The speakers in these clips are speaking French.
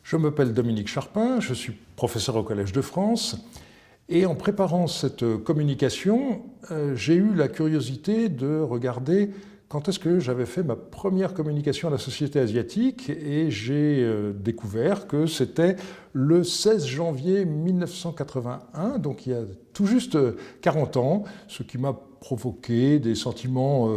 Je m'appelle Dominique Charpin, je suis professeur au Collège de France et en préparant cette communication, j'ai eu la curiosité de regarder quand est-ce que j'avais fait ma première communication à la Société asiatique et j'ai découvert que c'était le 16 janvier 1981, donc il y a tout juste 40 ans, ce qui m'a provoqué des sentiments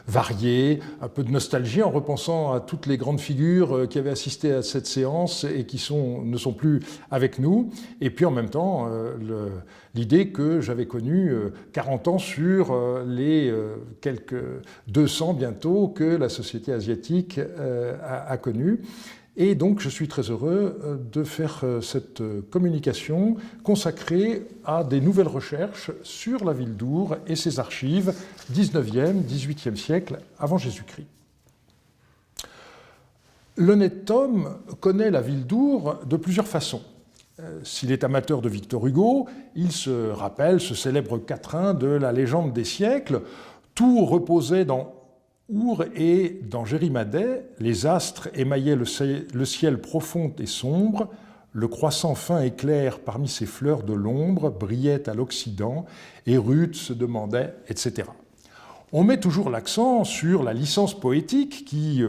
variés, un peu de nostalgie en repensant à toutes les grandes figures qui avaient assisté à cette séance et qui ne sont plus avec nous, et puis en même temps l'idée que j'avais connu 40 ans sur les quelques 200 bientôt que la Société asiatique a connu. Et donc je suis très heureux de faire cette communication consacrée à des nouvelles recherches sur la ville d'Ours et ses archives 19e, 18e siècle avant Jésus-Christ. L'honnête homme connaît la ville d'Ours de plusieurs façons. S'il est amateur de Victor Hugo, il se rappelle ce célèbre quatrain de la légende des siècles. Tout reposait dans Our et dans Jérimadais, les astres émaillaient le ciel profond et sombre, le croissant fin et clair parmi ces fleurs de l'ombre brillait à l'Occident, et Ruth se demandait, etc. On met toujours l'accent sur la licence poétique qui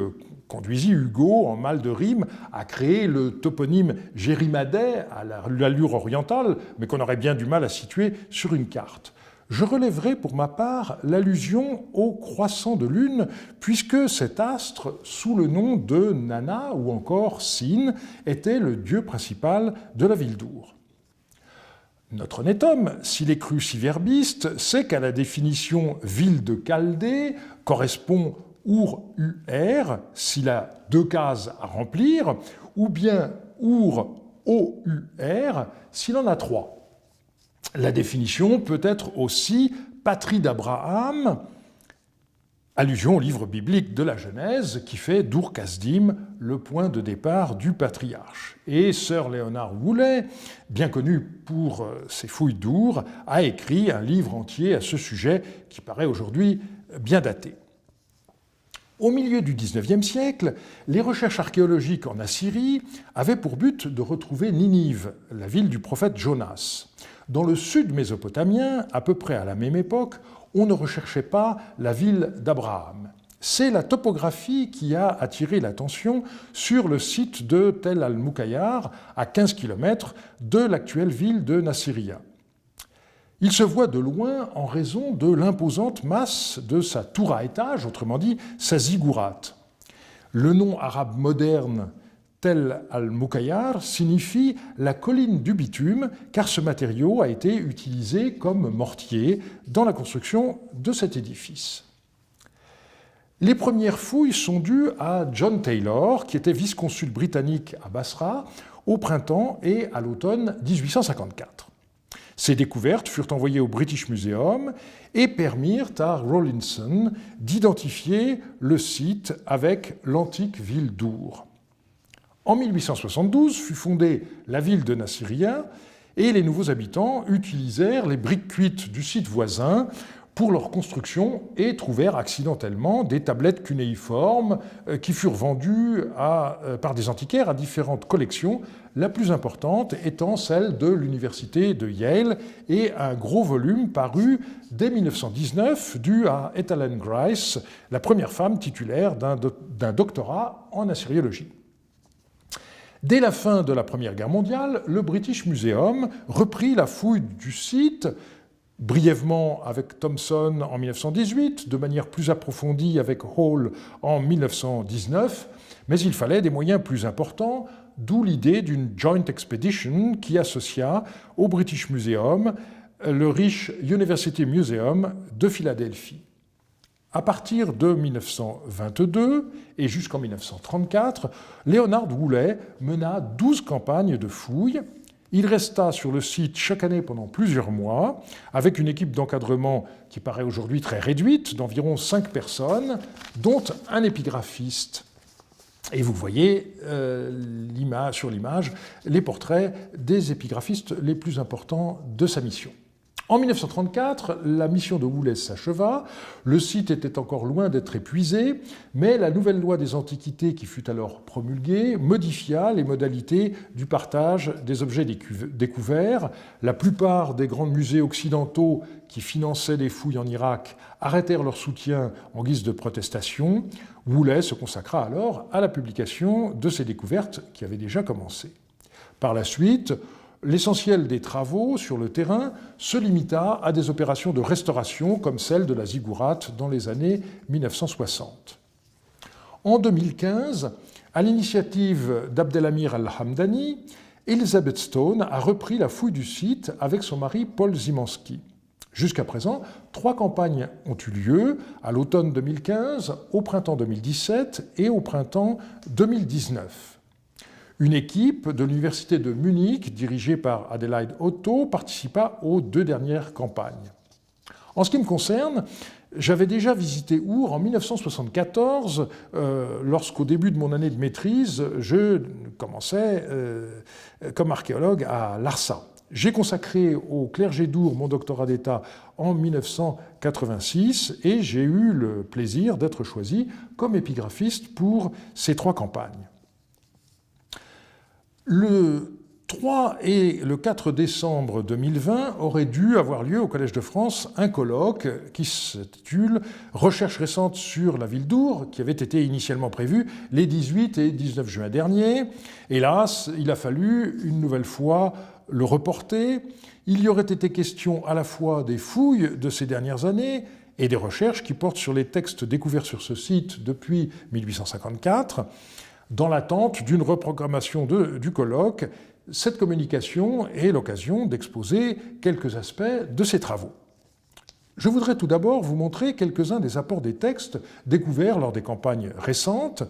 conduisit Hugo, en mal de rime, à créer le toponyme Jérimadais à l'allure orientale, mais qu'on aurait bien du mal à situer sur une carte. Je relèverai pour ma part l'allusion au croissant de lune, puisque cet astre, sous le nom de Nana ou encore Sin, était le dieu principal de la ville d'Ours. Notre honnête homme, s'il est cruciverbiste, sait qu'à la définition ville de Chaldée correspond Our-UR, s'il a deux cases à remplir, ou bien Our-OUR, s'il en a trois. La définition peut être aussi patrie d'Abraham, allusion au livre biblique de la Genèse qui fait d'Ur Kasdim le point de départ du patriarche. Et Sir Leonard Woolley, bien connu pour ses fouilles d'Ours, a écrit un livre entier à ce sujet qui paraît aujourd'hui bien daté. Au milieu du XIXe siècle, les recherches archéologiques en Assyrie avaient pour but de retrouver Ninive, la ville du prophète Jonas. Dans le sud mésopotamien, à peu près à la même époque, on ne recherchait pas la ville d'Abraham. C'est la topographie qui a attiré l'attention sur le site de Tel al-Mukayyar, à 15 km de l'actuelle ville de Nasiriyah. Il se voit de loin en raison de l'imposante masse de sa tour à étage, autrement dit sa ziggourate. Le nom arabe moderne Tel al-Mukayyar signifie la colline du bitume, car ce matériau a été utilisé comme mortier dans la construction de cet édifice. Les premières fouilles sont dues à John Taylor, qui était vice-consul britannique à Basra au printemps et à l'automne 1854. Ces découvertes furent envoyées au British Museum et permirent à Rawlinson d'identifier le site avec l'antique ville d'Ours. En 1872 fut fondée la ville de Nasiriyah et les nouveaux habitants utilisèrent les briques cuites du site voisin pour leur construction et trouvèrent accidentellement des tablettes cunéiformes qui furent vendues par des antiquaires à différentes collections, la plus importante étant celle de l'université de Yale et un gros volume paru dès 1919 dû à Etalene Grice, la première femme titulaire d'un doctorat en assyriologie. Dès la fin de la Première Guerre mondiale, le British Museum reprit la fouille du site, brièvement avec Thomson en 1918, de manière plus approfondie avec Hall en 1919, mais il fallait des moyens plus importants, d'où l'idée d'une joint expedition qui associa au British Museum le riche University Museum de Philadelphie. À partir de 1922 et jusqu'en 1934, Leonard Woolley mena 12 campagnes de fouilles. Il resta sur le site chaque année pendant plusieurs mois, avec une équipe d'encadrement qui paraît aujourd'hui très réduite, d'environ 5 personnes, dont un épigraphiste. Et vous voyez sur l'image les portraits des épigraphistes les plus importants de sa mission. En 1934, la mission de Woolley s'acheva, le site était encore loin d'être épuisé, mais la nouvelle loi des antiquités qui fut alors promulguée modifia les modalités du partage des objets découverts. La plupart des grands musées occidentaux qui finançaient les fouilles en Irak arrêtèrent leur soutien en guise de protestation. Woolley se consacra alors à la publication de ces découvertes qui avaient déjà commencé. Par la suite, l'essentiel des travaux sur le terrain se limita à des opérations de restauration comme celle de la ziggourate dans les années 1960. En 2015, à l'initiative d'Abdelhamir Al-Hamdani, Elizabeth Stone a repris la fouille du site avec son mari Paul Zimanski. Jusqu'à présent, 3 campagnes ont eu lieu, à l'automne 2015, au printemps 2017 et au printemps 2019. Une équipe de l'université de Munich, dirigée par Adelaide Otto, participa aux 2 dernières campagnes. En ce qui me concerne, j'avais déjà visité Our en 1974, lorsqu'au début de mon année de maîtrise, je commençais comme archéologue à Larsa. J'ai consacré au clergé d'Our mon doctorat d'État en 1986 et j'ai eu le plaisir d'être choisi comme épigraphiste pour ces 3 campagnes. Le 3 et le 4 décembre 2020 aurait dû avoir lieu au Collège de France un colloque qui s'intitule « Recherches récentes sur la ville d'Our » qui avait été initialement prévu les 18 et 19 juin dernier. Hélas, il a fallu une nouvelle fois le reporter. Il y aurait été question à la fois des fouilles de ces dernières années et des recherches qui portent sur les textes découverts sur ce site depuis 1854. Dans l'attente d'une reprogrammation du colloque, cette communication est l'occasion d'exposer quelques aspects de ces travaux. Je voudrais tout d'abord vous montrer quelques-uns des apports des textes découverts lors des campagnes récentes.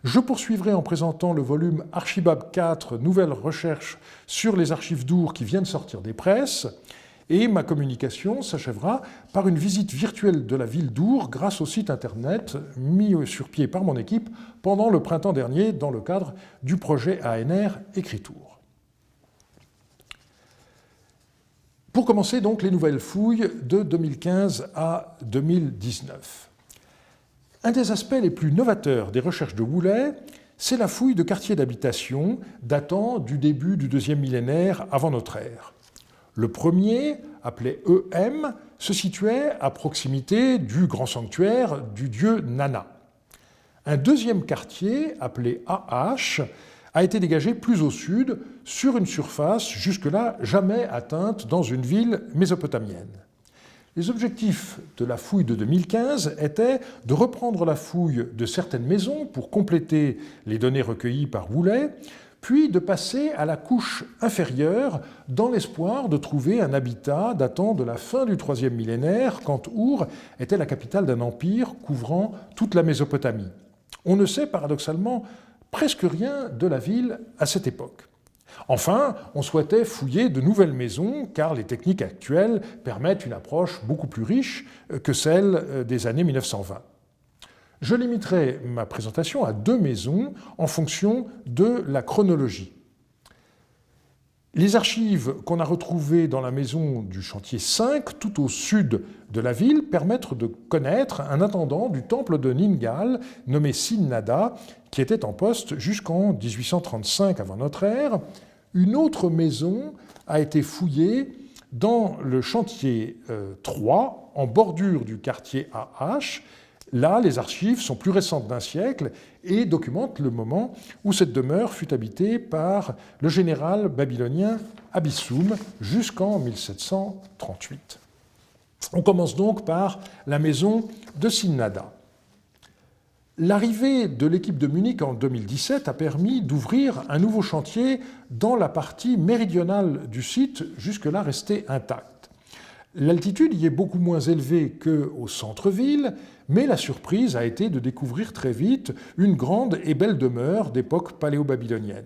Je poursuivrai en présentant le volume Archibab 4, Nouvelles recherches sur les archives d'Our qui viennent sortir des presses. Et ma communication s'achèvera par une visite virtuelle de la ville d'Our grâce au site internet mis sur pied par mon équipe pendant le printemps dernier dans le cadre du projet ANR Écritour. Pour commencer donc les nouvelles fouilles de 2015 à 2019. Un des aspects les plus novateurs des recherches de Woolley, c'est la fouille de quartiers d'habitation datant du début du 2e millénaire avant notre ère. Le premier, appelé EM, se situait à proximité du grand sanctuaire du dieu Nana. Un deuxième quartier, appelé AH, a été dégagé plus au sud, sur une surface jusque-là jamais atteinte dans une ville mésopotamienne. Les objectifs de la fouille de 2015 étaient de reprendre la fouille de certaines maisons pour compléter les données recueillies par Woolley, puis de passer à la couche inférieure dans l'espoir de trouver un habitat datant de la fin du IIIe millénaire, quand Our était la capitale d'un empire couvrant toute la Mésopotamie. On ne sait paradoxalement presque rien de la ville à cette époque. Enfin, on souhaitait fouiller de nouvelles maisons, car les techniques actuelles permettent une approche beaucoup plus riche que celle des années 1920. Je limiterai ma présentation à 2 maisons en fonction de la chronologie. Les archives qu'on a retrouvées dans la maison du chantier 5, tout au sud de la ville, permettent de connaître un intendant du temple de Ningal, nommé Sin-Nada, qui était en poste jusqu'en 1835 avant notre ère. Une autre maison a été fouillée dans le chantier 3, en bordure du quartier AH. Là, les archives sont plus récentes d'1 siècle et documentent le moment où cette demeure fut habitée par le général babylonien Abissoum jusqu'en 1738. On commence donc par la maison de Sin-Nada. L'arrivée de l'équipe de Munich en 2017 a permis d'ouvrir un nouveau chantier dans la partie méridionale du site, jusque-là restée intacte. L'altitude y est beaucoup moins élevée qu'au centre-ville, mais la surprise a été de découvrir très vite une grande et belle demeure d'époque paléo-babylonienne.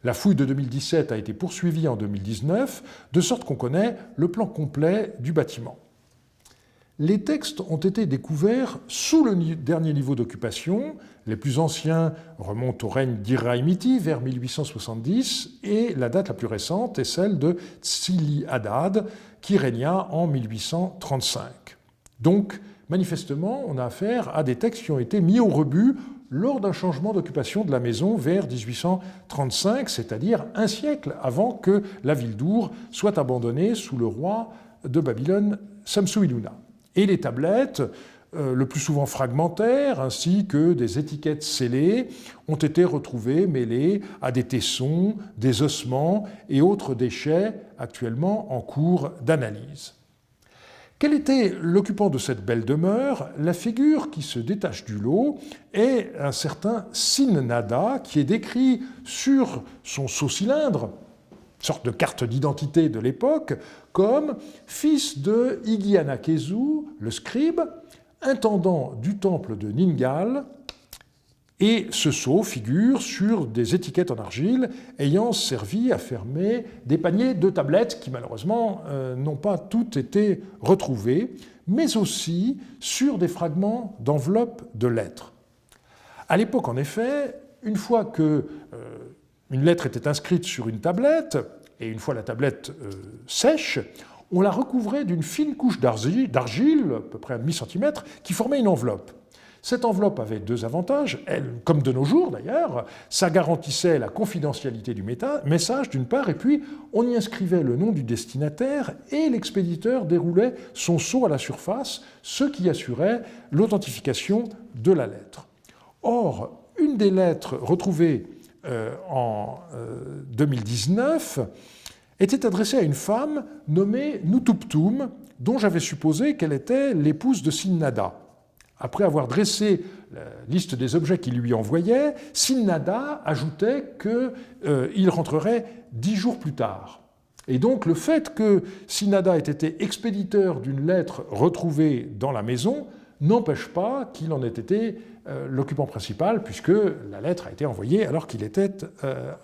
La fouille de 2017 a été poursuivie en 2019, de sorte qu'on connaît le plan complet du bâtiment. les textes ont été découverts sous le dernier niveau d'occupation. Les plus anciens remontent au règne d'Ir-Raimiti vers 1870 et la date la plus récente est celle de Tsili-Adad qui régna en 1835. Donc, manifestement, on a affaire à des textes qui ont été mis au rebut lors d'un changement d'occupation de la maison vers 1835, c'est-à-dire un siècle avant que la ville d'Our soit abandonnée sous le roi de Babylone, Samsu-Iluna. Et les tablettes, le plus souvent fragmentaires, ainsi que des étiquettes scellées, ont été retrouvées mêlées à des tessons, des ossements et autres déchets actuellement en cours d'analyse. Quel était l'occupant de cette belle demeure? La figure qui se détache du lot est un certain Sin-Nada, qui est décrit sur son sceau-cylindre, sorte de carte d'identité de l'époque, comme fils de Igianakezu, le scribe, intendant du temple de Ningal, et ce sceau figure sur des étiquettes en argile ayant servi à fermer des paniers de tablettes qui malheureusement n'ont pas toutes été retrouvés, mais aussi sur des fragments d'enveloppes de lettres. À l'époque, en effet, une fois que une lettre était inscrite sur une tablette, et une fois la tablette sèche, on la recouvrait d'une fine couche d'argile, à peu près 1/2 centimètre, qui formait une enveloppe. Cette enveloppe avait deux avantages, elle, comme de nos jours d'ailleurs, ça garantissait la confidentialité du message d'une part, et puis on y inscrivait le nom du destinataire et l'expéditeur déroulait son sceau à la surface, ce qui assurait l'authentification de la lettre. Or, une des lettres retrouvées en 2019 était adressée à une femme nommée Nutuptum, dont j'avais supposé qu'elle était l'épouse de Sin-Nada. Après avoir dressé la liste des objets qu'il lui envoyait, Sin-Nada ajoutait qu'il rentrerait 10 jours plus tard. Et donc le fait que Sin-Nada ait été expéditeur d'une lettre retrouvée dans la maison n'empêche pas qu'il en ait été l'occupant principal, puisque la lettre a été envoyée alors qu'il était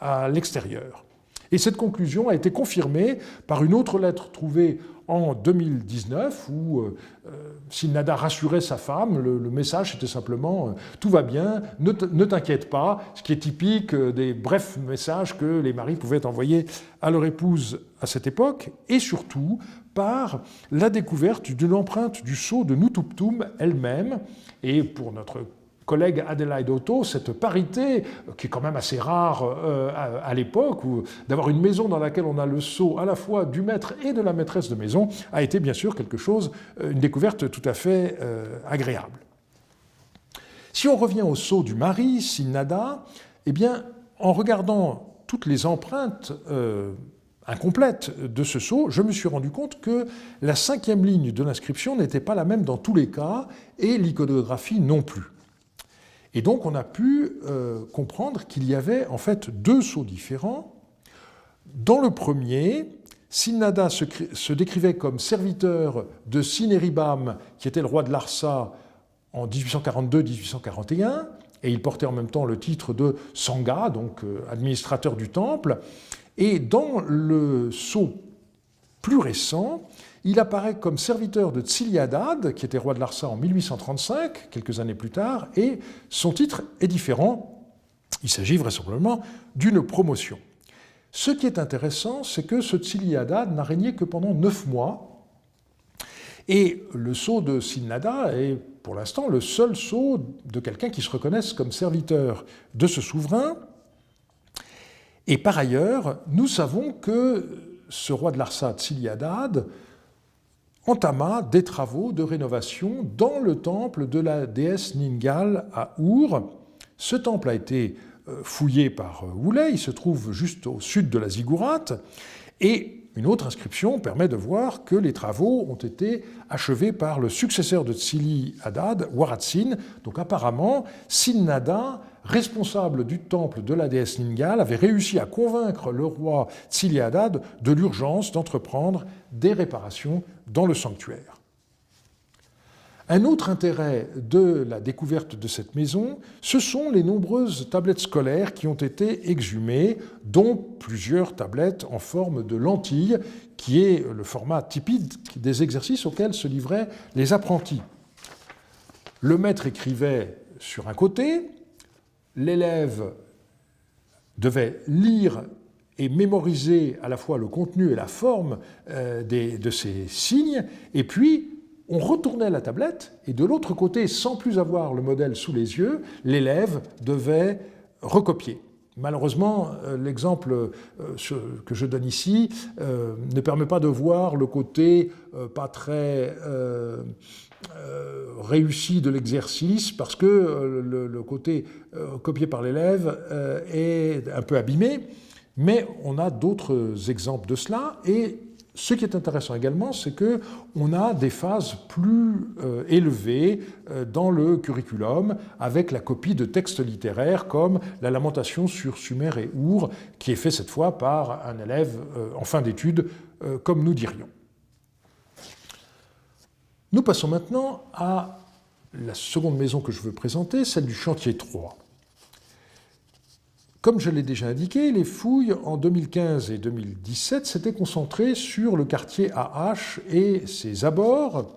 à l'extérieur. Et cette conclusion a été confirmée par une autre lettre trouvée en 2019 où Sin-Nada rassurait sa femme. Le message était simplement « tout va bien, ne t'inquiète pas », ce qui est typique des brefs messages que les maris pouvaient envoyer à leur épouse à cette époque, et surtout par la découverte d'une empreinte du sceau de Nutuptum elle-même. Et pour notre collègue Adelaide Otto, cette parité, qui est quand même assez rare à l'époque, d'avoir une maison dans laquelle on a le sceau à la fois du maître et de la maîtresse de maison, a été bien sûr quelque chose, une découverte tout à fait agréable. Si on revient au sceau du mari, Sin-Nada, eh bien, en regardant toutes les empreintes incomplète de ce sceau, je me suis rendu compte que la 5e ligne de l'inscription n'était pas la même dans tous les cas, et l'iconographie non plus. Et donc on a pu comprendre qu'il y avait en fait deux sceaux différents. Dans le premier, Sin-Nada se décrivait comme serviteur de Sin-Eribam, qui était le roi de Larsa en 1842-1841, et il portait en même temps le titre de Sangha, donc administrateur du temple. Et dans le sceau plus récent, il apparaît comme serviteur de Tsili-Adad, qui était roi de Larsa en 1835, quelques années plus tard, et son titre est différent. Il s'agit vraisemblablement d'une promotion. Ce qui est intéressant, c'est que ce Tsili-Adad n'a régné que pendant 9 mois, et le sceau de Sin-Nada est pour l'instant le seul sceau de quelqu'un qui se reconnaisse comme serviteur de ce souverain. Et par ailleurs, nous savons que ce roi de Larsa, Tsili-Adad, entama des travaux de rénovation dans le temple de la déesse Ningal à Our. Ce temple a été fouillé par Woolley, il se trouve juste au sud de la ziggourate, et une autre inscription permet de voir que les travaux ont été achevés par le successeur de Tsili-Adad, Waratsin. Donc apparemment, Sin-Nada, responsable du temple de la déesse Ningal, avait réussi à convaincre le roi Tsili-Adad de l'urgence d'entreprendre des réparations dans le sanctuaire. Un autre intérêt de la découverte de cette maison, ce sont les nombreuses tablettes scolaires qui ont été exhumées, dont plusieurs tablettes en forme de lentille, qui est le format typique des exercices auxquels se livraient les apprentis. Le maître écrivait sur un côté, l'élève devait lire et mémoriser à la fois le contenu et la forme de ces signes, et puis on retournait la tablette, et de l'autre côté, sans plus avoir le modèle sous les yeux, l'élève devait recopier. Malheureusement, l'exemple que je donne ici ne permet pas de voir le côté pas très réussi de l'exercice, parce que le côté copié par l'élève est un peu abîmé, mais on a d'autres exemples de cela, et ce qui est intéressant également, c'est qu'on a des phases plus élevées dans le curriculum, avec la copie de textes littéraires comme la Lamentation sur Sumer et Our, qui est fait cette fois par un élève en fin d'études, comme nous dirions. Nous passons maintenant à la seconde maison que je veux présenter, celle du chantier 3. Comme je l'ai déjà indiqué, les fouilles en 2015 et 2017 s'étaient concentrées sur le quartier AH et ses abords.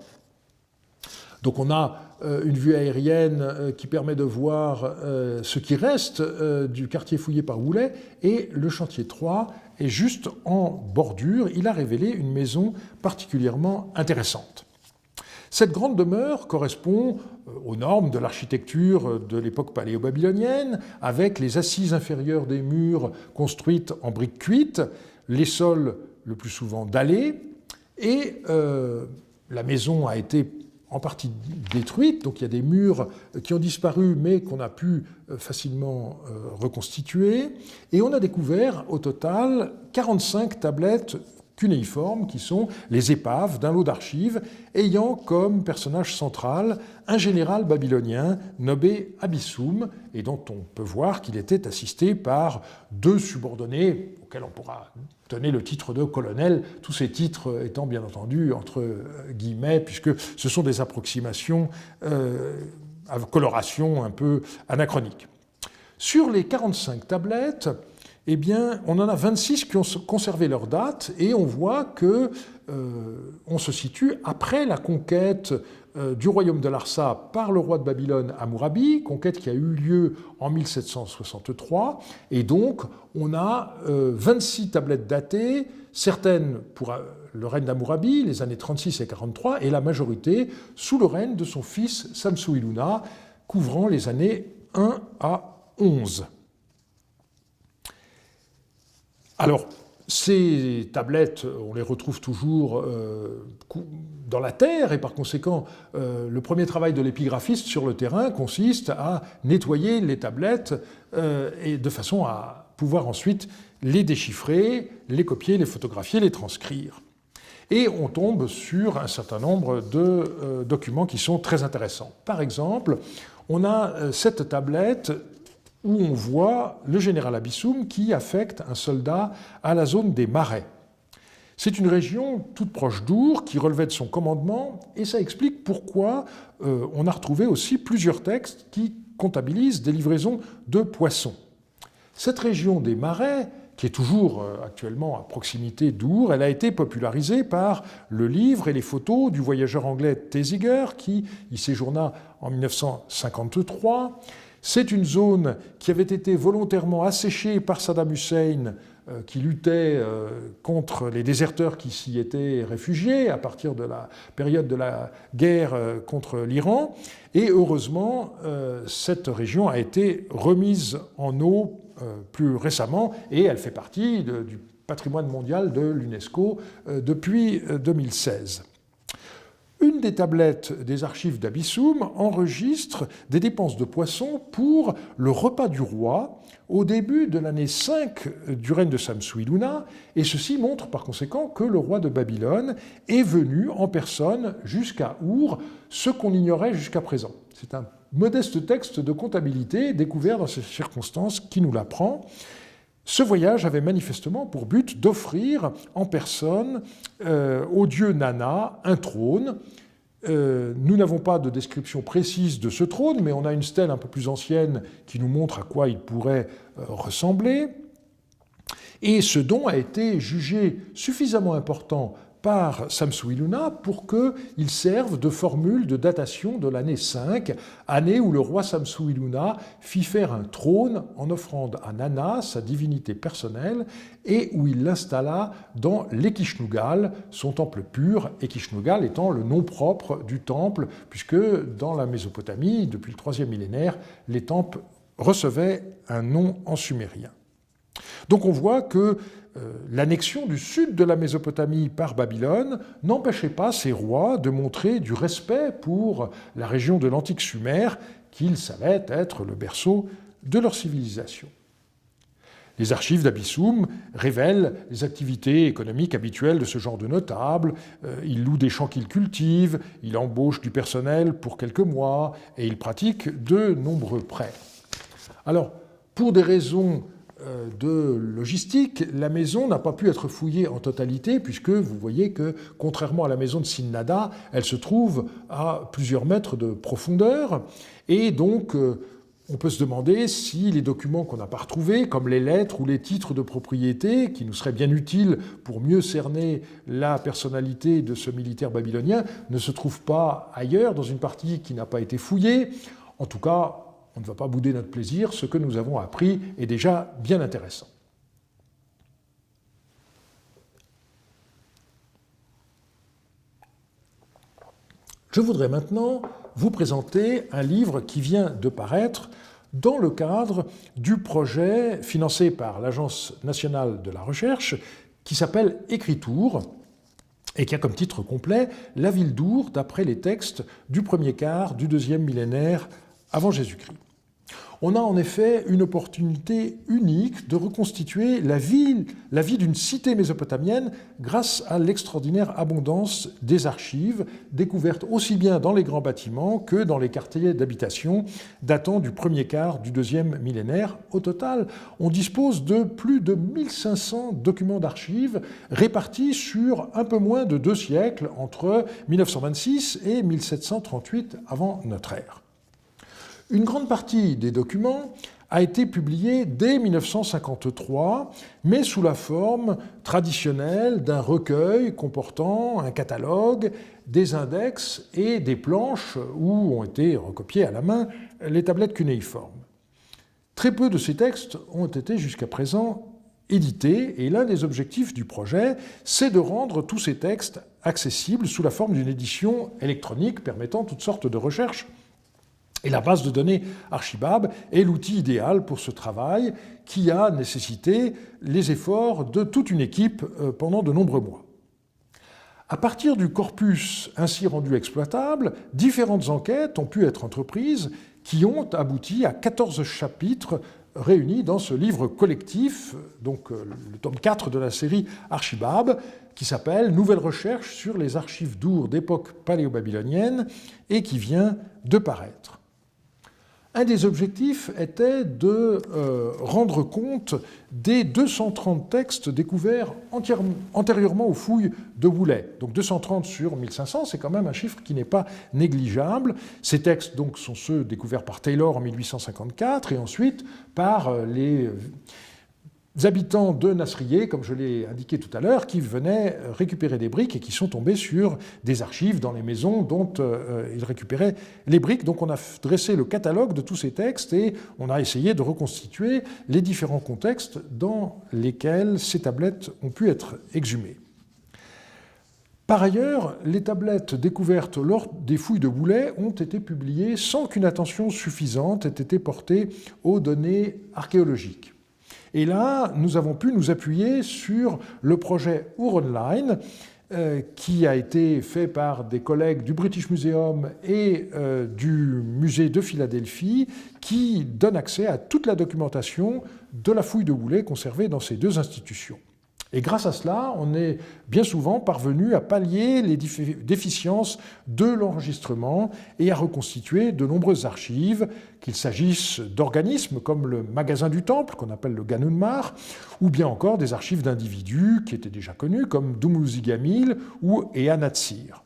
Donc on a une vue aérienne qui permet de voir ce qui reste du quartier fouillé par Houlet, et le chantier 3 est juste en bordure. Il a révélé une maison particulièrement intéressante. Cette grande demeure correspond aux normes de l'architecture de l'époque paléo-babylonienne, avec les assises inférieures des murs construites en briques cuites, les sols le plus souvent dallés, et la maison a été en partie détruite, donc il y a des murs qui ont disparu mais qu'on a pu facilement reconstituer, et on a découvert au total 45 tablettes cunéiformes, qui sont les épaves d'un lot d'archives ayant comme personnage central un général babylonien nommé Abissoum, et dont on peut voir qu'il était assisté par deux subordonnés auxquels on pourra donner le titre de colonel, tous ces titres étant bien entendu entre guillemets, puisque ce sont des approximations à coloration un peu anachronique. Sur les 45 tablettes, eh bien, on en a 26 qui ont conservé leur date, et on voit qu'on se situe après la conquête du royaume de Larsa par le roi de Babylone Hammurabi, conquête qui a eu lieu en 1763, et donc on a 26 tablettes datées, certaines pour le règne d'Hammurabi, les années 36 et 43, et la majorité sous le règne de son fils Samsu-Iluna, couvrant les années 1 à 11. Alors, ces tablettes, on les retrouve toujours dans la terre, et par conséquent, le premier travail de l'épigraphiste sur le terrain consiste à nettoyer les tablettes et de façon à pouvoir ensuite les déchiffrer, les copier, les photographier, les transcrire. Et on tombe sur un certain nombre de documents qui sont très intéressants. Par exemple, on a cette tablette où on voit le général Abissoum qui affecte un soldat à la zone des Marais. C'est une région toute proche d'Our qui relevait de son commandement, et ça explique pourquoi on a retrouvé aussi plusieurs textes qui comptabilisent des livraisons de poissons. Cette région des Marais, qui est toujours actuellement à proximité d'Our, elle a été popularisée par le livre et les photos du voyageur anglais Thesiger qui y séjourna en 1953. C'est une zone qui avait été volontairement asséchée par Saddam Hussein, qui luttait contre les déserteurs qui s'y étaient réfugiés à partir de la période de la guerre contre l'Iran. Et heureusement, cette région a été remise en eau plus récemment, et elle fait partie du patrimoine mondial de l'UNESCO depuis 2016. Une des tablettes des archives d'Abissoum enregistre des dépenses de poissons pour le repas du roi au début de l'année 5 du règne de Samsu-Iluna, et ceci montre par conséquent que le roi de Babylone est venu en personne jusqu'à Our, ce qu'on ignorait jusqu'à présent. C'est un modeste texte de comptabilité découvert dans ces circonstances qui nous l'apprend. Ce voyage avait manifestement pour but d'offrir en personne au dieu Nana un trône, Nous n'avons pas de description précise de ce trône, mais on a une stèle un peu plus ancienne qui nous montre à quoi il pourrait ressembler. Et ce don a été jugé suffisamment important par Samsu-Iluna pour qu'il serve de formule de datation de l'année 5, année où le roi Samsu-Iluna fit faire un trône en offrande à Nana, sa divinité personnelle, et où il l'installa dans l'Ekishnugal, son temple pur, Ekishnugal étant le nom propre du temple, puisque dans la Mésopotamie, depuis le 3e millénaire, les temples recevaient un nom en sumérien. Donc on voit que l'annexion du sud de la Mésopotamie par Babylone n'empêchait pas ces rois de montrer du respect pour la région de l'antique Sumer, qu'ils savaient être le berceau de leur civilisation. Les archives d'Abyssum révèlent les activités économiques habituelles de ce genre de notables. Ils louent des champs qu'ils cultivent, ils embauchent du personnel pour quelques mois et ils pratiquent de nombreux prêts. Alors, pour des raisons de logistique, la maison n'a pas pu être fouillée en totalité, puisque vous voyez que, contrairement à la maison de Sinnada, elle se trouve à plusieurs mètres de profondeur, et donc on peut se demander si les documents qu'on n'a pas retrouvés, comme les lettres ou les titres de propriété, qui nous seraient bien utiles pour mieux cerner la personnalité de ce militaire babylonien, ne se trouvent pas ailleurs, dans une partie qui n'a pas été fouillée. En tout cas, on ne va pas bouder notre plaisir, ce que nous avons appris est déjà bien intéressant. Je voudrais maintenant vous présenter un livre qui vient de paraître dans le cadre du projet financé par l'Agence nationale de la recherche qui s'appelle Écriture et qui a comme titre complet « La ville d'Our d'après les textes du premier quart du 2e millénaire avant Jésus-Christ ». On a en effet une opportunité unique de reconstituer la vie d'une cité mésopotamienne grâce à l'extraordinaire abondance des archives découvertes aussi bien dans les grands bâtiments que dans les quartiers d'habitation datant du premier quart du 2e millénaire. Au total, on dispose de plus de 1500 documents d'archives répartis sur un peu moins de 2 siècles entre 1926 et 1738 avant notre ère. Une grande partie des documents a été publiée dès 1953, mais sous la forme traditionnelle d'un recueil comportant un catalogue, des index et des planches où ont été recopiées à la main les tablettes cunéiformes. Très peu de ces textes ont été jusqu'à présent édités, et l'un des objectifs du projet, c'est de rendre tous ces textes accessibles sous la forme d'une édition électronique permettant toutes sortes de recherches. Et la base de données Archibab est l'outil idéal pour ce travail qui a nécessité les efforts de toute une équipe pendant de nombreux mois. À partir du corpus ainsi rendu exploitable, différentes enquêtes ont pu être entreprises qui ont abouti à 14 chapitres réunis dans ce livre collectif, donc le tome 4 de la série Archibab, qui s'appelle « Nouvelles recherches sur les archives d'Our d'époque paléo-babylonienne » et qui vient de paraître. Un des objectifs était de rendre compte des 230 textes découverts antérieurement aux fouilles de Woolley. Donc 230 sur 1500, c'est quand même un chiffre qui n'est pas négligeable. Ces textes donc, sont ceux découverts par Taylor en 1854 et ensuite par les habitants de Nasrié, comme je l'ai indiqué tout à l'heure, qui venaient récupérer des briques et qui sont tombés sur des archives dans les maisons dont ils récupéraient les briques. Donc on a dressé le catalogue de tous ces textes et on a essayé de reconstituer les différents contextes dans lesquels ces tablettes ont pu être exhumées. Par ailleurs, les tablettes découvertes lors des fouilles de Woolley ont été publiées sans qu'une attention suffisante ait été portée aux données archéologiques. Et là, nous avons pu nous appuyer sur le projet Our Online, qui a été fait par des collègues du British Museum et du musée de Philadelphie, qui donne accès à toute la documentation de la fouille de Woolley conservée dans ces deux institutions. Et grâce à cela, on est bien souvent parvenu à pallier les déficiences de l'enregistrement et à reconstituer de nombreuses archives, qu'il s'agisse d'organismes comme le magasin du temple, qu'on appelle le Ganunmar, ou bien encore des archives d'individus qui étaient déjà connus, comme Dumuzi Gamil ou Ea Natsir.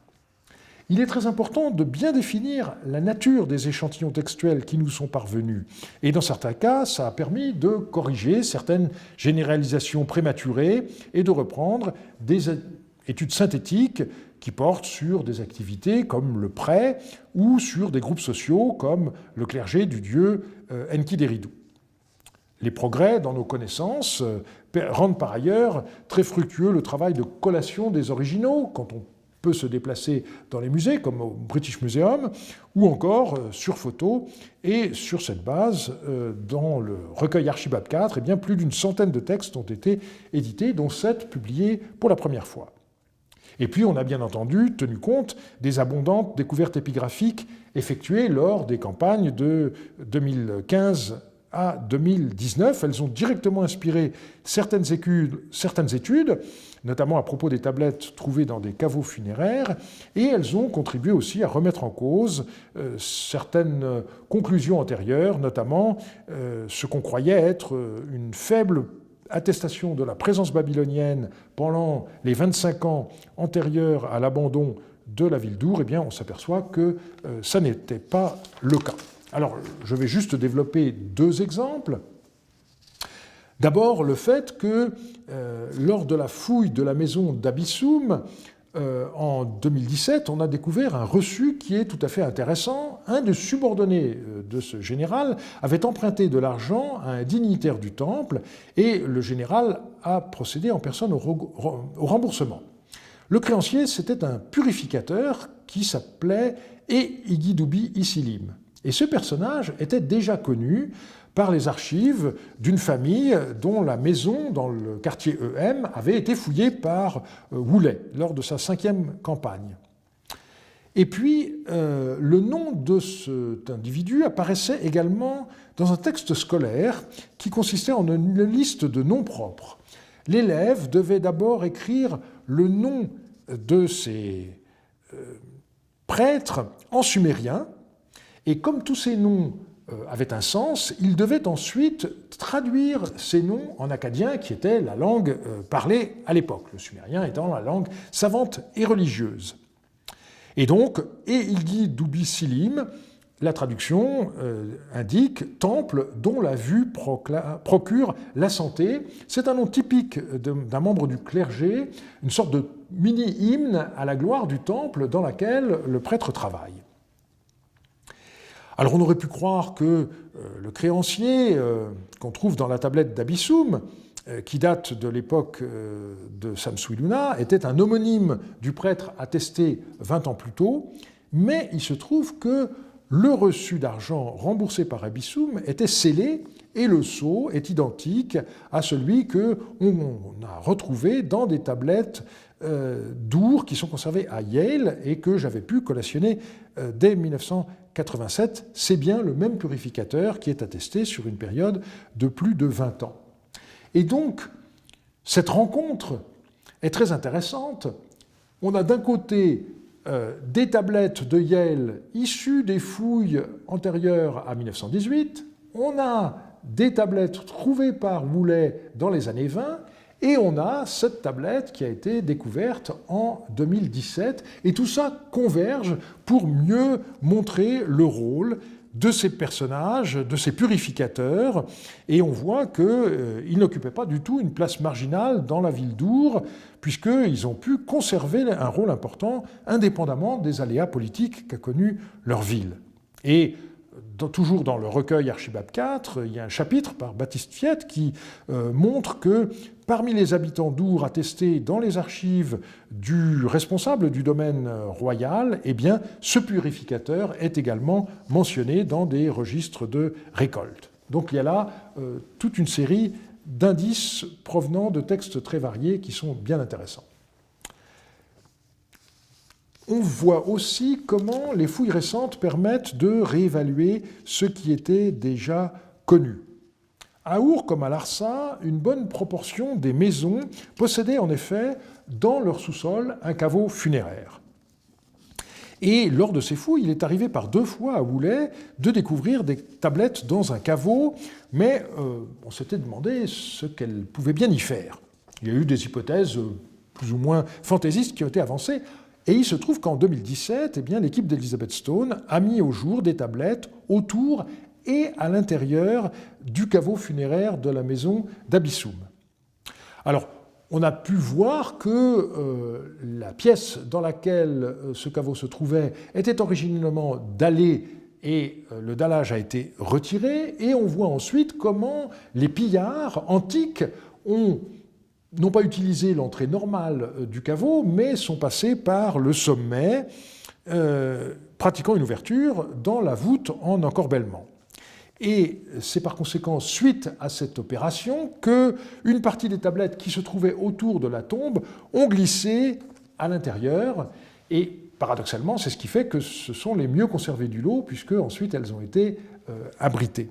Il est très important de bien définir la nature des échantillons textuels qui nous sont parvenus. Et dans certains cas, ça a permis de corriger certaines généralisations prématurées et de reprendre des études synthétiques qui portent sur des activités comme le prêt ou sur des groupes sociaux comme le clergé du dieu Enki-Deridu. Les progrès dans nos connaissances rendent par ailleurs très fructueux le travail de collation des originaux, quand on peut se déplacer dans les musées, comme au British Museum, ou encore sur photo. Et sur cette base, dans le recueil Archibald IV, eh bien, plus d'une centaine de textes ont été édités, dont 7 publiés pour la première fois. Et puis, on a bien entendu tenu compte des abondantes découvertes épigraphiques effectuées lors des campagnes de 2015 à 2019. Elles ont directement inspiré certaines études, notamment à propos des tablettes trouvées dans des caveaux funéraires, et elles ont contribué aussi à remettre en cause certaines conclusions antérieures, notamment ce qu'on croyait être une faible attestation de la présence babylonienne pendant les 25 ans antérieurs à l'abandon de la ville d'Our. Eh bien, on s'aperçoit que ça n'était pas le cas. Alors, je vais juste développer 2 exemples. D'abord, le fait que, lors de la fouille de la maison d'Abyssum, en 2017, on a découvert un reçu qui est tout à fait intéressant. Un des subordonnés de ce général avait emprunté de l'argent à un dignitaire du temple, et le général a procédé en personne au remboursement. Le créancier, c'était un purificateur qui s'appelait Igidubi Isilim. Et ce personnage était déjà connu par les archives d'une famille dont la maison dans le quartier EM avait été fouillée par Woolley lors de sa 5e campagne. Et puis, le nom de cet individu apparaissait également dans un texte scolaire qui consistait en une liste de noms propres. L'élève devait d'abord écrire le nom de ces prêtres en sumérien, et comme tous ces noms avaient un sens, il devait ensuite traduire ces noms en akkadien, qui était la langue parlée à l'époque, le sumérien étant la langue savante et religieuse. Et donc, Igidubi Isilim, la traduction indique « temple dont la vue procure la santé ». C'est un nom typique d'un membre du clergé, une sorte de mini-hymne à la gloire du temple dans laquelle le prêtre travaille. Alors on aurait pu croire que le créancier qu'on trouve dans la tablette d'Abyssum, qui date de l'époque de Samsu-Iluna, était un homonyme du prêtre attesté 20 ans plus tôt, mais il se trouve que le reçu d'argent remboursé par Abyssum était scellé et le sceau est identique à celui qu'on a retrouvé dans des tablettes d'Our qui sont conservées à Yale et que j'avais pu collationner dès 1987. C'est bien le même purificateur qui est attesté sur une période de plus de 20 ans. Et donc, cette rencontre est très intéressante. On a d'un côté des tablettes de Yale issues des fouilles antérieures à 1918, on a des tablettes trouvées par Woolley dans les années 20, et on a cette tablette qui a été découverte en 2017, et tout ça converge pour mieux montrer le rôle de ces personnages, de ces purificateurs, et on voit qu'ils n'occupaient pas du tout une place marginale dans la ville d'Our, puisqu'ils ont pu conserver un rôle important indépendamment des aléas politiques qu'a connus leur ville. Et toujours dans le recueil Archibald IV, il y a un chapitre par Baptiste Fiette qui montre que parmi les habitants d'Our attestés dans les archives du responsable du domaine royal, eh bien, ce purificateur est également mentionné dans des registres de récolte. Donc il y a là toute une série d'indices provenant de textes très variés qui sont bien intéressants. On voit aussi comment les fouilles récentes permettent de réévaluer ce qui était déjà connu. À Our comme à Larsa, une bonne proportion des maisons possédaient en effet dans leur sous-sol un caveau funéraire. Et lors de ces fouilles, il est arrivé par 2 fois à Woolley de découvrir des tablettes dans un caveau, mais on s'était demandé ce qu'elles pouvaient bien y faire. Il y a eu des hypothèses plus ou moins fantaisistes qui ont été avancées. Et il se trouve qu'en 2017, l'équipe d'Elizabeth Stone a mis au jour des tablettes autour et à l'intérieur du caveau funéraire de la maison d'Abyssum. Alors, on a pu voir que la pièce dans laquelle ce caveau se trouvait était originellement dallée et le dallage a été retiré, et on voit ensuite comment les pillards antiques n'ont pas utilisé l'entrée normale du caveau, mais sont passés par le sommet, pratiquant une ouverture dans la voûte en encorbellement. Et c'est par conséquent, suite à cette opération, qu'une partie des tablettes qui se trouvaient autour de la tombe ont glissé à l'intérieur, et paradoxalement, c'est ce qui fait que ce sont les mieux conservées du lot, puisque ensuite elles ont été abritées.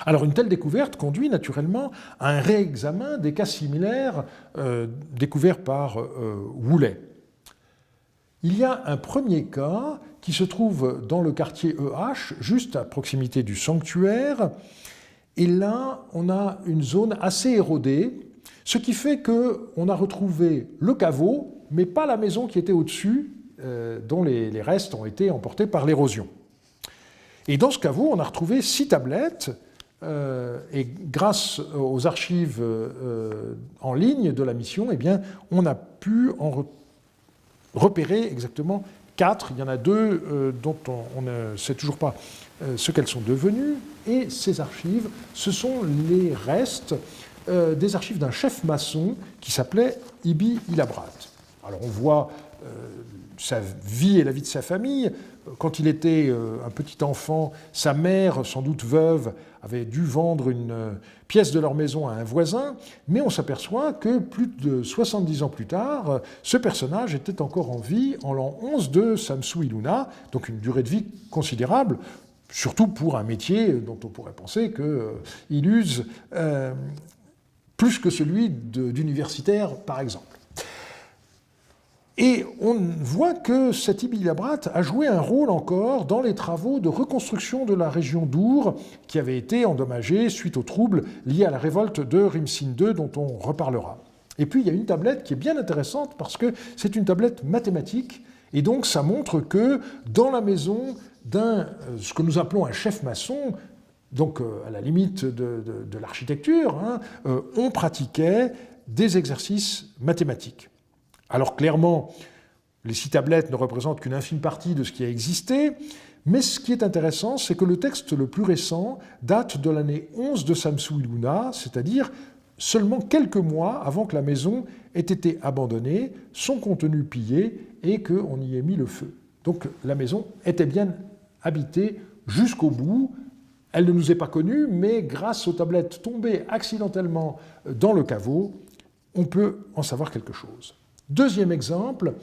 Alors une telle découverte conduit naturellement à un réexamen des cas similaires découverts par Woolley. Il y a un premier cas qui se trouve dans le quartier EH, juste à proximité du sanctuaire, et là on a une zone assez érodée, ce qui fait qu'on a retrouvé le caveau, mais pas la maison qui était au-dessus, dont les restes ont été emportés par l'érosion. Et dans ce caveau, on a retrouvé 6 tablettes, et grâce aux archives en ligne de la mission, on a pu en repérer exactement 4. Il y en a 2 dont on ne sait toujours pas ce qu'elles sont devenues. Et ces archives, ce sont les restes des archives d'un chef maçon qui s'appelait Ibi Ilabrat. Alors on voit sa vie et la vie de sa famille. Quand il était un petit enfant, sa mère, sans doute veuve, avait dû vendre une pièce de leur maison à un voisin, mais on s'aperçoit que plus de 70 ans plus tard, ce personnage était encore en vie en l'an 11 de Samsu-Iluna, donc une durée de vie considérable, surtout pour un métier dont on pourrait penser qu'il use plus que celui d'universitaire, par exemple. Et on voit que cet Ibi Ilabrat a joué un rôle encore dans les travaux de reconstruction de la région d'Our, qui avait été endommagée suite aux troubles liés à la révolte de Rimsin II, dont on reparlera. Et puis il y a une tablette qui est bien intéressante parce que c'est une tablette mathématique, et donc ça montre que dans la maison ce que nous appelons un chef maçon, donc à la limite de l'architecture, on pratiquait des exercices mathématiques. Alors clairement, les 6 tablettes ne représentent qu'une infime partie de ce qui a existé, mais ce qui est intéressant, c'est que le texte le plus récent date de l'année 11 de Samsu-Iluna, c'est-à-dire seulement quelques mois avant que la maison ait été abandonnée, son contenu pillé et qu'on y ait mis le feu. Donc la maison était bien habitée jusqu'au bout. Elle ne nous est pas connue, mais grâce aux tablettes tombées accidentellement dans le caveau, on peut en savoir quelque chose. Deuxième exemple,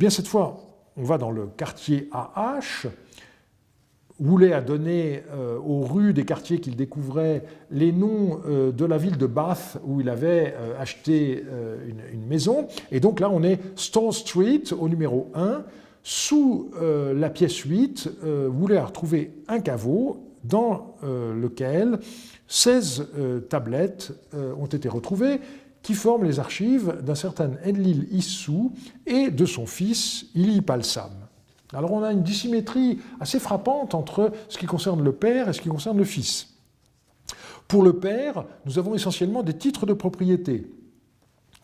cette fois, on va dans le quartier AH. Woolley a donné aux rues des quartiers qu'il découvrait les noms de la ville de Bath où il avait acheté une maison. Et donc là, on est Store Street au numéro 1. Sous la pièce 8, Woolley a retrouvé un caveau dans lequel 16 tablettes ont été retrouvées, qui forment les archives d'un certain Enlil Issou et de son fils Ili Palsam. Alors on a une dissymétrie assez frappante entre ce qui concerne le père et ce qui concerne le fils. Pour le père, nous avons essentiellement des titres de propriété.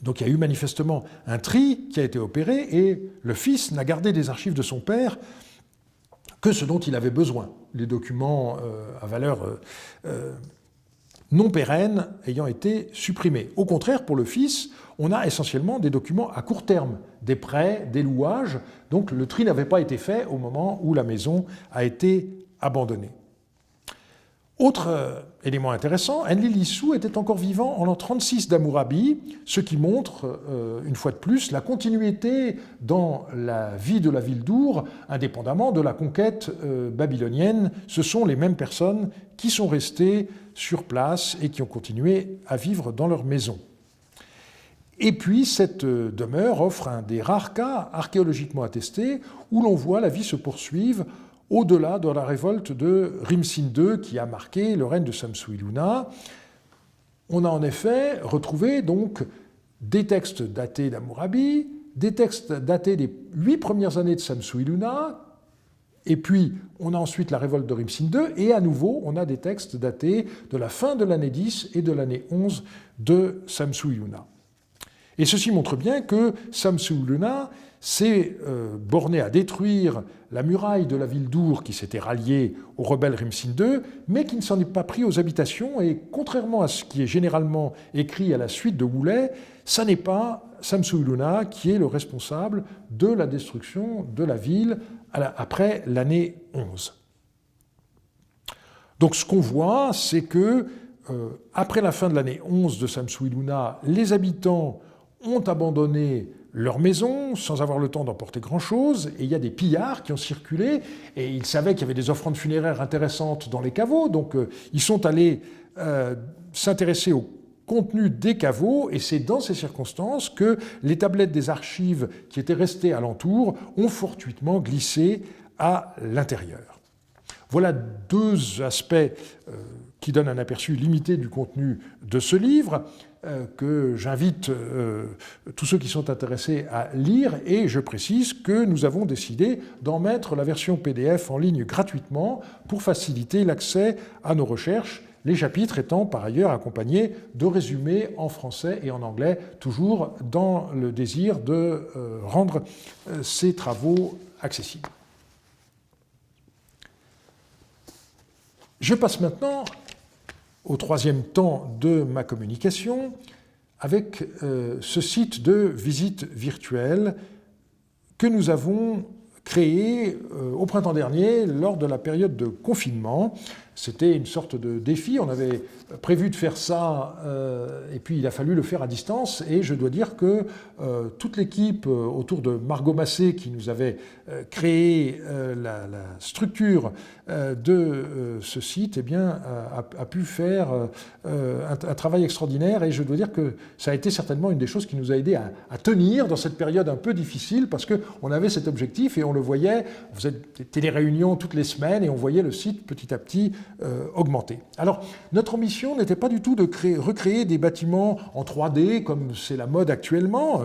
Donc il y a eu manifestement un tri qui a été opéré et le fils n'a gardé des archives de son père que ce dont il avait besoin, les documents à valeur non pérennes ayant été supprimés. Au contraire, pour le fils, on a essentiellement des documents à court terme, des prêts, des louages, donc le tri n'avait pas été fait au moment où la maison a été abandonnée. Autre élément intéressant, Enlil Issou était encore vivant en l'an 36 d'Hammurabi, ce qui montre, une fois de plus, la continuité dans la vie de la ville d'Our, indépendamment de la conquête babylonienne. Ce sont les mêmes personnes qui sont restées sur place et qui ont continué à vivre dans leur maison. Et puis, cette demeure offre un des rares cas archéologiquement attestés où l'on voit la vie se poursuivre au-delà de la révolte de Rimsin II qui a marqué le règne de Samsu-Iluna. On a en effet retrouvé donc des textes datés d'Hammurabi, des textes datés des 8 premières années de Samsu-Iluna, et puis on a ensuite la révolte de Rimsin II, et à nouveau on a des textes datés de la fin de l'année 10 et de l'année 11 de Samsu-Iluna. Et ceci montre bien que Samsu-Iluna s'est borné à détruire la muraille de la ville d'Ur qui s'était ralliée aux rebelles Rimsin II, mais qui ne s'en est pas pris aux habitations, et contrairement à ce qui est généralement écrit à la suite de Woolley, ça n'est pas Samsu-Iluna qui est le responsable de la destruction de la ville après l'année 11. Donc ce qu'on voit, c'est que après la fin de l'année 11 de Samsu-Iluna, les habitants ont abandonné leur maison sans avoir le temps d'emporter grand-chose, et il y a des pillards qui ont circulé, et ils savaient qu'il y avait des offrandes funéraires intéressantes dans les caveaux, donc ils sont allés s'intéresser au contenu des caveaux, et c'est dans ces circonstances que les tablettes des archives qui étaient restées alentour ont fortuitement glissé à l'intérieur. Voilà deux aspects qui donnent un aperçu limité du contenu de ce livre, que j'invite tous ceux qui sont intéressés à lire, et je précise que nous avons décidé d'en mettre la version PDF en ligne gratuitement pour faciliter l'accès à nos recherches, les chapitres étant par ailleurs accompagnés de résumés en français et en anglais, toujours dans le désir de rendre ces travaux accessibles. Je passe maintenant au troisième temps de ma communication avec ce site de visite virtuelle que nous avons créé au printemps dernier lors de la période de confinement. C'était une sorte de défi, on avait prévu de faire ça et puis il a fallu le faire à distance, et je dois dire que toute l'équipe autour de Margot Massé qui nous avait créé la structure de ce site, eh bien, a pu faire un travail extraordinaire, et je dois dire que ça a été certainement une des choses qui nous a aidé à tenir dans cette période un peu difficile, parce qu'on avait cet objectif et on le voyait, on faisait des réunions toutes les semaines et on voyait le site petit à petit augmenter. Alors, notre ambition n'était pas du tout de recréer des bâtiments en 3D comme c'est la mode actuellement,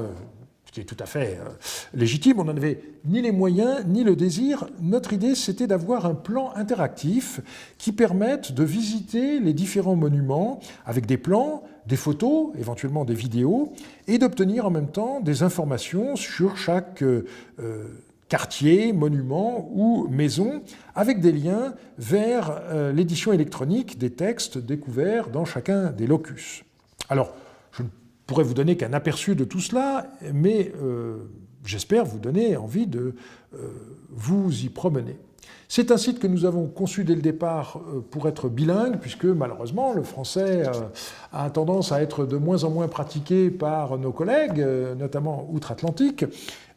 ce qui est tout à fait légitime. On n'en avait ni les moyens ni le désir. Notre idée, c'était d'avoir un plan interactif qui permette de visiter les différents monuments avec des plans, des photos, éventuellement des vidéos, et d'obtenir en même temps des informations sur chaque quartier, monument ou maison, avec des liens vers l'édition électronique des textes découverts dans chacun des locus. Alors, je ne pourrais vous donner qu'un aperçu de tout cela, mais j'espère vous donner envie de vous y promener. C'est un site que nous avons conçu dès le départ pour être bilingue, puisque malheureusement le français a tendance à être de moins en moins pratiqué par nos collègues, notamment outre-Atlantique.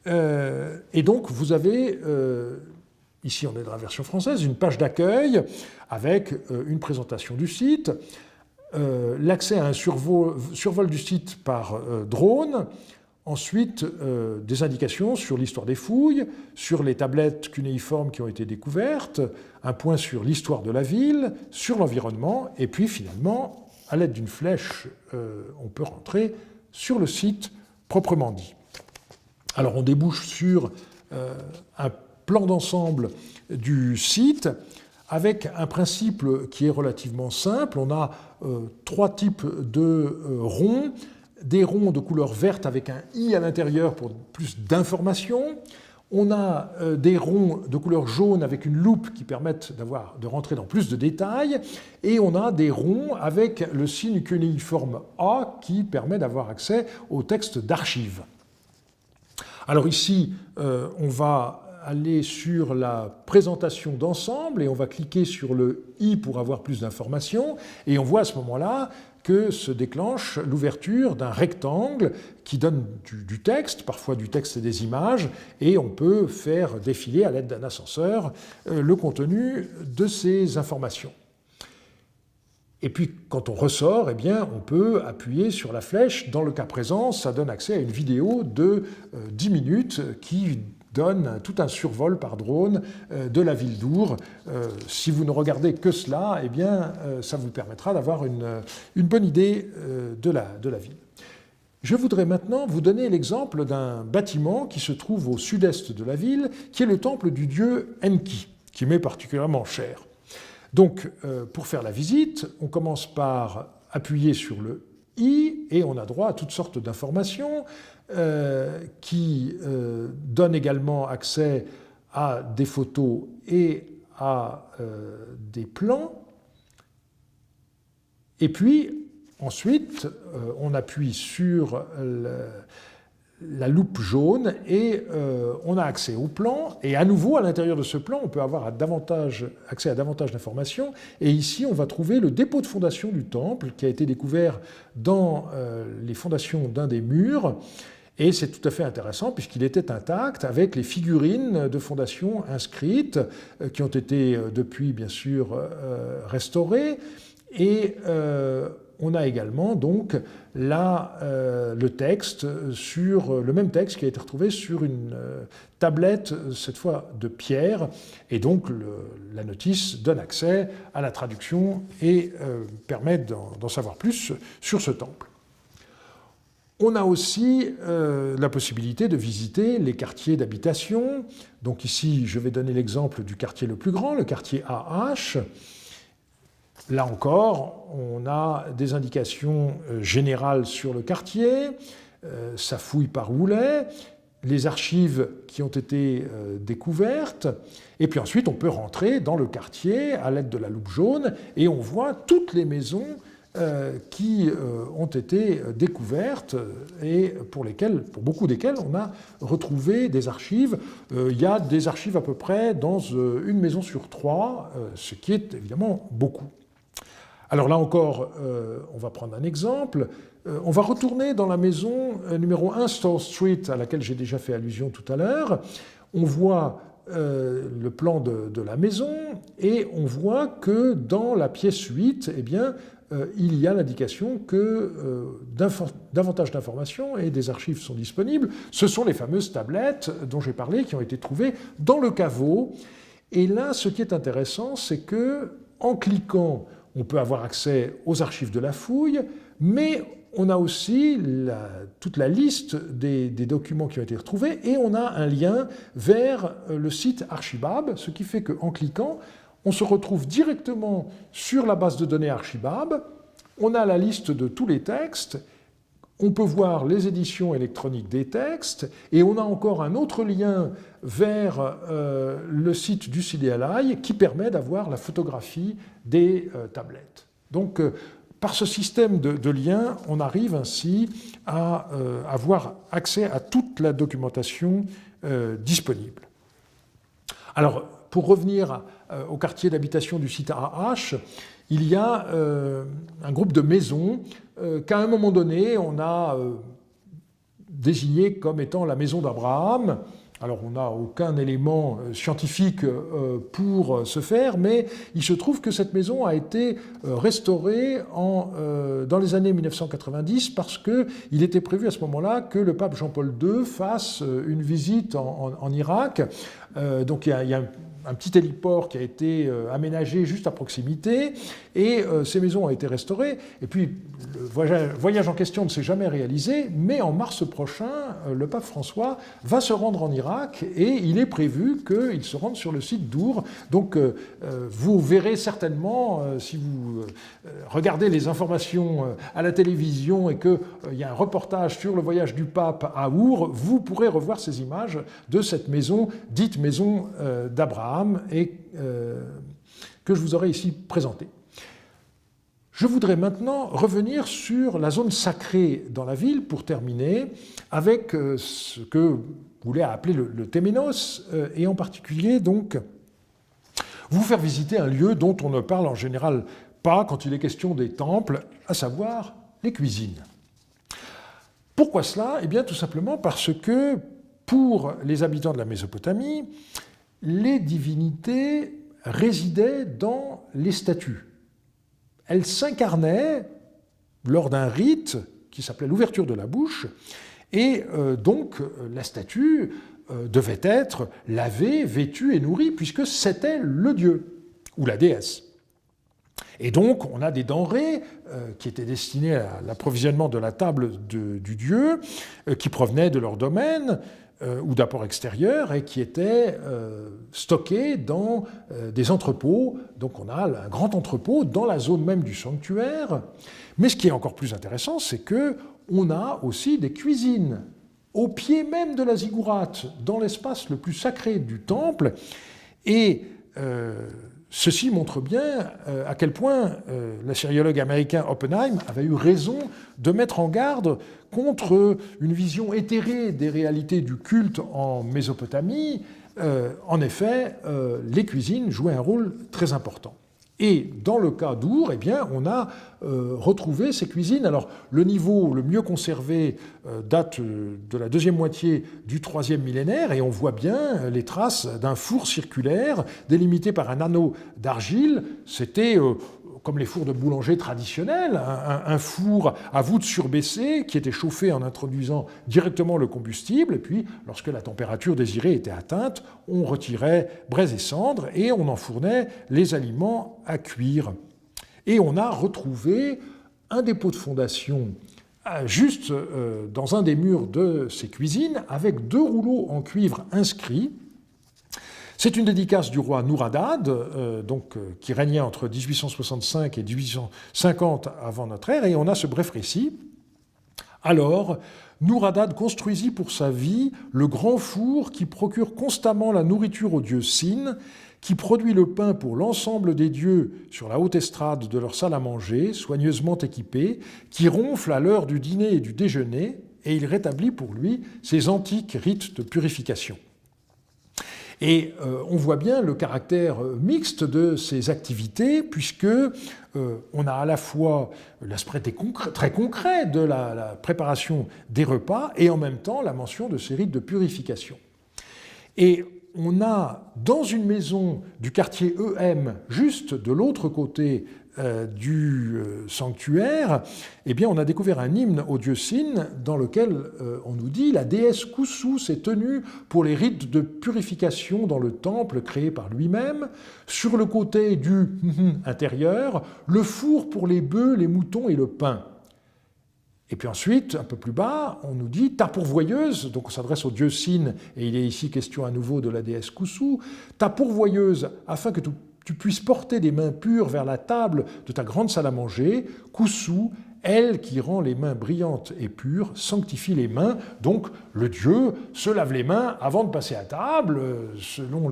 Et donc vous avez, ici on est dans la version française, une page d'accueil avec une présentation du site, l'accès à un survol du site par drone, ensuite des indications sur l'histoire des fouilles, sur les tablettes cunéiformes qui ont été découvertes, un point sur l'histoire de la ville, sur l'environnement, et puis finalement, à l'aide d'une flèche, on peut rentrer sur le site proprement dit. Alors on débouche sur un plan d'ensemble du site avec un principe qui est relativement simple. On a trois types de ronds, des ronds de couleur verte avec un i à l'intérieur pour plus d'informations. On a des ronds de couleur jaune avec une loupe qui permettent de rentrer dans plus de détails. Et on a des ronds avec le signe cunéiforme A qui permet d'avoir accès au texte d'archives. Alors ici, on va aller sur la présentation d'ensemble et on va cliquer sur le i pour avoir plus d'informations. Et on voit à ce moment-là que se déclenche l'ouverture d'un rectangle qui donne du texte, parfois du texte et des images, et on peut faire défiler à l'aide d'un ascenseur le contenu de ces informations. Et puis, quand on ressort, eh bien, on peut appuyer sur la flèche. Dans le cas présent, ça donne accès à une vidéo de 10 minutes qui donne tout un survol par drone de la ville d'Ur. Si vous ne regardez que cela, eh bien, ça vous permettra d'avoir une bonne idée de la ville. Je voudrais maintenant vous donner l'exemple d'un bâtiment qui se trouve au sud-est de la ville, qui est le temple du dieu Enki, qui m'est particulièrement cher. Donc, pour faire la visite, on commence par appuyer sur le I et on a droit à toutes sortes d'informations qui donnent également accès à des photos et à des plans. Et puis, ensuite, on appuie sur la loupe jaune et on a accès au plan. Et à nouveau, à l'intérieur de ce plan, on peut avoir accès à davantage d'informations. Et ici, on va trouver le dépôt de fondation du temple qui a été découvert dans les fondations d'un des murs. Et c'est tout à fait intéressant puisqu'il était intact avec les figurines de fondation inscrites qui ont été depuis, bien sûr, restaurées. Et on a également donc là le texte le même texte qui a été retrouvé sur une tablette, cette fois de pierre, et donc la notice donne accès à la traduction et permet d'en savoir plus sur ce temple. On a aussi la possibilité de visiter les quartiers d'habitation. Donc ici, je vais donner l'exemple du quartier le plus grand, le quartier AH. Là encore, on a des indications générales sur le quartier, ça fouille par Houlet, les archives qui ont été découvertes, et puis ensuite on peut rentrer dans le quartier à l'aide de la loupe jaune, et on voit toutes les maisons qui ont été découvertes et pour beaucoup desquelles on a retrouvé des archives. Il y a des archives à peu près dans une maison sur 3, ce qui est évidemment beaucoup. Alors là encore, on va prendre un exemple. On va retourner dans la maison numéro 1 Store Street, à laquelle j'ai déjà fait allusion tout à l'heure. On voit le plan de la maison et on voit que dans la pièce 8, eh bien, il y a l'indication que davantage d'informations et des archives sont disponibles. Ce sont les fameuses tablettes dont j'ai parlé qui ont été trouvées dans le caveau. Et là, ce qui est intéressant, c'est que en cliquant, on peut avoir accès aux archives de la fouille, mais on a aussi toute la liste des documents qui ont été retrouvés et on a un lien vers le site Archibab, ce qui fait qu'en cliquant, on se retrouve directement sur la base de données Archibab, on a la liste de tous les textes, on peut voir les éditions électroniques des textes, et on a encore un autre lien vers le site du CDLI qui permet d'avoir la photographie des tablettes. Donc, par ce système de liens, on arrive ainsi à avoir accès à toute la documentation disponible. Alors, pour revenir au quartier d'habitation du site AH, il y a un groupe de maisons qu'à un moment donné, on a désigné comme étant la maison d'Abraham. Alors, on n'a aucun élément scientifique pour ce faire, mais il se trouve que cette maison a été restaurée dans les années 1990 parce qu'il était prévu à ce moment-là que le pape Jean-Paul II fasse une visite en Irak. Donc, il y a un petit héliport qui a été aménagé juste à proximité, et ces maisons ont été restaurées. Et puis, le voyage en question ne s'est jamais réalisé, mais en mars prochain, le pape François va se rendre en Irak, et il est prévu qu'il se rende sur le site d'Our. Donc, vous verrez certainement, si vous regardez les informations à la télévision et qu'il y a un reportage sur le voyage du pape à Our, vous pourrez revoir ces images de cette maison, dite maison d'Abraham, et que je vous aurai ici présenté. Je voudrais maintenant revenir sur la zone sacrée dans la ville pour terminer avec ce que Houlet a appelé le téménos, et en particulier donc vous faire visiter un lieu dont on ne parle en général pas quand il est question des temples, à savoir les cuisines. Pourquoi cela ? Eh bien tout simplement parce que pour les habitants de la Mésopotamie, les divinités résidaient dans les statues. Elles s'incarnaient lors d'un rite qui s'appelait l'ouverture de la bouche, et donc la statue devait être lavée, vêtue et nourrie, puisque c'était le dieu, ou la déesse. Et donc, on a des denrées qui étaient destinées à l'approvisionnement de la table du dieu, qui provenaient de leur domaine ou d'apports extérieurs et qui étaient stockées dans des entrepôts. Donc, on a un grand entrepôt dans la zone même du sanctuaire. Mais ce qui est encore plus intéressant, c'est qu'on a aussi des cuisines au pied même de la ziggourate, dans l'espace le plus sacré du temple. Et ceci montre bien à quel point l'assyriologue américain Oppenheim avait eu raison de mettre en garde contre une vision éthérée des réalités du culte en Mésopotamie. En effet, les cuisines jouaient un rôle très important. Et dans le cas d'Our, eh bien, on a retrouvé ces cuisines. Alors, le niveau le mieux conservé date de la deuxième moitié du IIIe millénaire, et on voit bien les traces d'un four circulaire délimité par un anneau d'argile. C'était comme les fours de boulanger traditionnels, un four à voûte surbaissée qui était chauffé en introduisant directement le combustible, et puis lorsque la température désirée était atteinte, on retirait braise et cendres et on enfournait les aliments à cuire. Et on a retrouvé un dépôt de fondation juste dans un des murs de ces cuisines avec 2 rouleaux en cuivre inscrits. C'est une dédicace du roi Nouradad, qui régnait entre 1865 et 1850 avant notre ère, et on a ce bref récit. Alors, Nouradad construisit pour sa vie le grand four qui procure constamment la nourriture aux dieux Sin, qui produit le pain pour l'ensemble des dieux sur la haute estrade de leur salle à manger, soigneusement équipée, qui ronfle à l'heure du dîner et du déjeuner, et il rétablit pour lui ses antiques rites de purification. Et on voit bien le caractère mixte de ces activités, puisque on a à la fois l'aspect très concret de la préparation des repas et en même temps la mention de ces rites de purification. Et on a dans une maison du quartier EM, juste de l'autre côté du sanctuaire, eh bien, on a découvert un hymne au dieu Sin dans lequel on nous dit « La déesse Kusu s'est tenue pour les rites de purification dans le temple créé par lui-même. Sur le côté du intérieur, le four pour les bœufs, les moutons et le pain. » Et puis ensuite, un peu plus bas, on nous dit « Ta pourvoyeuse », donc on s'adresse au dieu Sin, et il est ici question à nouveau de la déesse Kusu, « Ta pourvoyeuse, afin que tu puisses porter des mains pures vers la table de ta grande salle à manger, Kusu, elle qui rend les mains brillantes et pures, sanctifie les mains. » Donc le dieu se lave les mains avant de passer à table, selon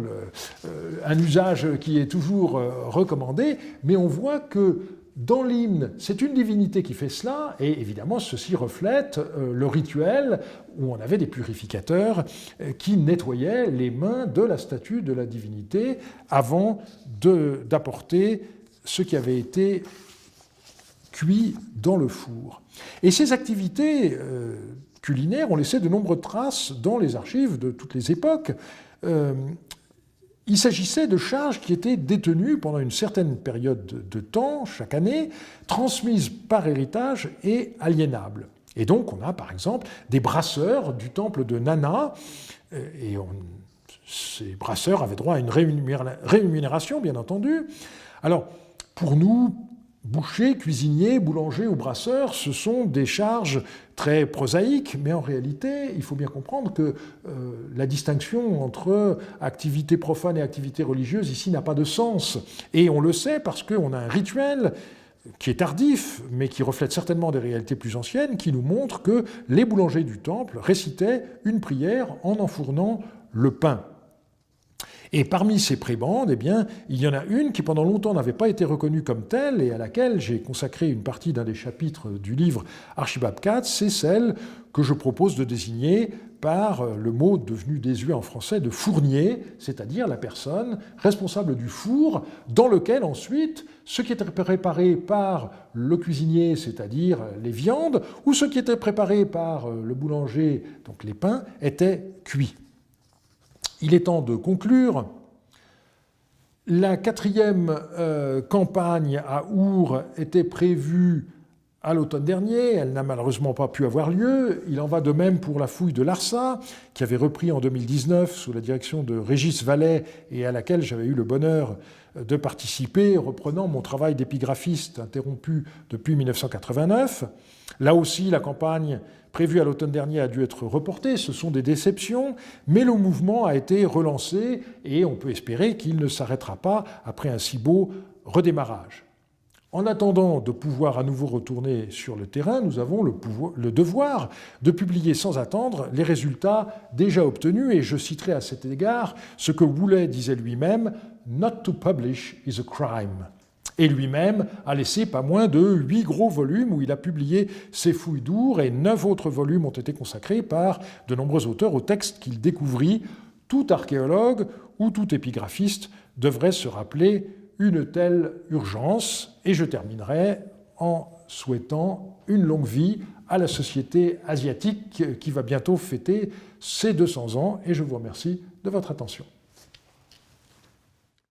un usage qui est toujours recommandé, mais on voit que dans l'hymne, c'est une divinité qui fait cela, et évidemment ceci reflète le rituel où on avait des purificateurs qui nettoyaient les mains de la statue de la divinité avant d'apporter ce qui avait été cuit dans le four. Et ces activités culinaires ont laissé de nombreuses traces dans les archives de toutes les époques. Il s'agissait de charges qui étaient détenues pendant une certaine période de temps, chaque année, transmises par héritage et aliénables. Et donc on a par exemple des brasseurs du temple de Nana, et ces brasseurs avaient droit à une rémunération, bien entendu. Alors, pour nous, bouchers, cuisiniers, boulangers ou brasseurs, ce sont des charges très prosaïques, mais en réalité, il faut bien comprendre que la distinction entre activité profane et activité religieuse ici n'a pas de sens. Et on le sait parce qu'on a un rituel qui est tardif, mais qui reflète certainement des réalités plus anciennes, qui nous montre que les boulangers du temple récitaient une prière en enfournant le pain. Et parmi ces prébendes, eh bien, il y en a une qui pendant longtemps n'avait pas été reconnue comme telle et à laquelle j'ai consacré une partie d'un des chapitres du livre Archibald Katz, c'est celle que je propose de désigner par le mot devenu désuet en français de fournier, c'est-à-dire la personne responsable du four dans lequel ensuite ce qui était préparé par le cuisinier, c'est-à-dire les viandes, ou ce qui était préparé par le boulanger, donc les pains, était cuit. Il est temps de conclure. La 4e campagne à Our était prévue à l'automne dernier. Elle n'a malheureusement pas pu avoir lieu. Il en va de même pour la fouille de Larsa, qui avait repris en 2019 sous la direction de Régis Vallet et à laquelle j'avais eu le bonheur de participer, reprenant mon travail d'épigraphiste interrompu depuis 1989. Là aussi, la campagne prévue à l'automne dernier a dû être reportée. Ce sont des déceptions, mais le mouvement a été relancé et on peut espérer qu'il ne s'arrêtera pas après un si beau redémarrage. En attendant de pouvoir à nouveau retourner sur le terrain, nous avons le devoir de publier sans attendre les résultats déjà obtenus, et je citerai à cet égard ce que Woolley disait lui-même « Not to publish is a crime ». Et lui-même a laissé pas moins de 8 gros volumes où il a publié ses fouilles d'Our, et 9 autres volumes ont été consacrés par de nombreux auteurs aux textes qu'il découvrit. Tout archéologue ou tout épigraphiste devrait se rappeler une telle urgence. Et je terminerai en souhaitant une longue vie à la Société asiatique qui va bientôt fêter ses 200 ans. Et je vous remercie de votre attention.